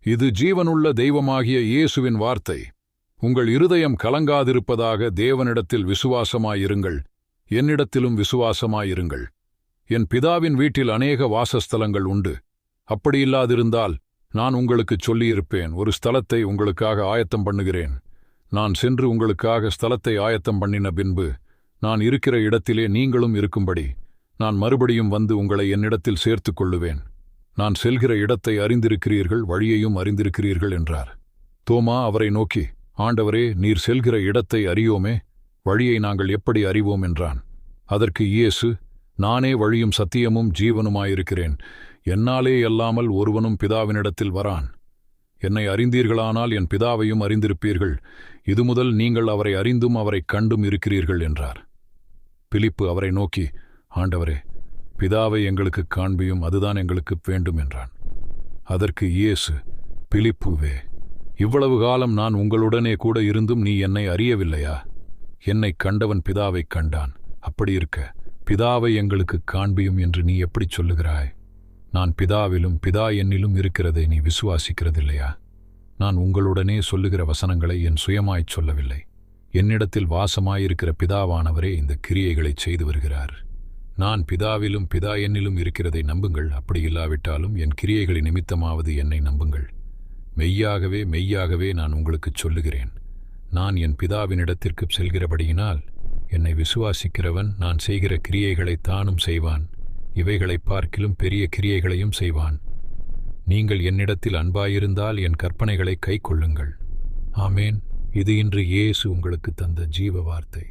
இது ஜீவனுள்ள தெய்வமாகிய இயேசுவின் வார்த்தை. உங்கள் இருதயம் கலங்காதிருப்பதாக தேவனிடத்தில் விசுவாசமாயிருங்கள், என்னிடத்திலும் விசுவாசமாயிருங்கள். என் பிதாவின் வீட்டில் அநேக வாசஸ்தலங்கள் உண்டு. அப்படியில்லாதிருந்தால் நான் உங்களுக்குச் சொல்லியிருப்பேன், ஒரு ஸ்தலத்தை உங்களுக்காக ஆயத்தம் பண்ணுகிறேன். நான் சென்று உங்களுக்காக ஸ்தலத்தை ஆயத்தம் பண்ணின பின்பு நான் இருக்கிற இடத்திலே நீங்களும் இருக்கும்படி நான் மறுபடியும் வந்து உங்களை என்னிடத்தில் சேர்த்துக் கொள்ளுவேன். நான் செல்கிற இடத்தை அறிந்திருக்கிறீர்கள், வழியையும் அறிந்திருக்கிறீர்கள் என்றார். தோமா அவரை நோக்கி, ஆண்டவரே, நீர் செல்கிற இடத்தை அறியோமே, வழியை நாங்கள் எப்படி அறிவோம் என்றான். அதற்கு இயேசு, நானே வழியும் சத்தியமும் ஜீவனுமாயிருக்கிறேன். என்னாலே அல்லாமல் ஒருவனும் பிதாவினிடத்தில் வரான். என்னை அறிந்தீர்களானால் என் பிதாவையும் அறிந்திருப்பீர்கள். இது முதல் நீங்கள் அவரை அறிந்தும் அவரைக் கண்டும் இருக்கிறீர்கள் என்றார். பிலிப்பு அவரை நோக்கி, ஆண்டவரே, பிதாவை எங்களுக்குக் காண்பியும், அதுதான் எங்களுக்கு வேண்டும் என்றான். அதற்கு இயேசு, பிலிப்புவே, இவ்வளவு காலம் நான் உங்களுடனே கூட இருந்தும் நீ என்னை அறியவில்லையா? என்னைக் கண்டவன் பிதாவைக் கண்டான். அப்படியிருக்க பிதாவை எங்களுக்குக் காண்பியும் என்று நீ எப்படிச் சொல்லுகிறாய்? நான் பிதாவிலும் பிதா என்னிலும் இருக்கிறதை நீ விசுவாசிக்கிறதில்லையா? நான் உங்களுடனே சொல்லுகிற வசனங்களை என் சுயமாய்ச் சொல்லவில்லை. என்னிடத்தில் வாசமாயிருக்கிற பிதாவானவரே இந்த கிரியைகளைச் செய்து வருகிறார். நான் பிதாவிலும் பிதா என்னிலும் இருக்கிறதை நம்புங்கள். அப்படி இல்லாவிட்டாலும் என் கிரியைகளின் நிமித்தமாவது என்னை நம்புங்கள். மெய்யாகவே மெய்யாகவே நான் உங்களுக்குச் சொல்லுகிறேன், நான் என் பிதாவினிடத்திற்குச் செல்கிறபடியினால் என்னை விசுவாசிக்கிறவன் நான் செய்கிற கிரியைகளைத் தானும் செய்வான், இவைகளைப் பார்க்கிலும் பெரிய கிரியைகளையும் செய்வான். நீங்கள் என்னிடத்தில் அன்பாயிருந்தால் என் கற்பனைகளை கைக்கொள்ளுங்கள். ஆமேன். இது இன்று இயேசு உங்களுக்கு தந்த ஜீவ வார்த்தை.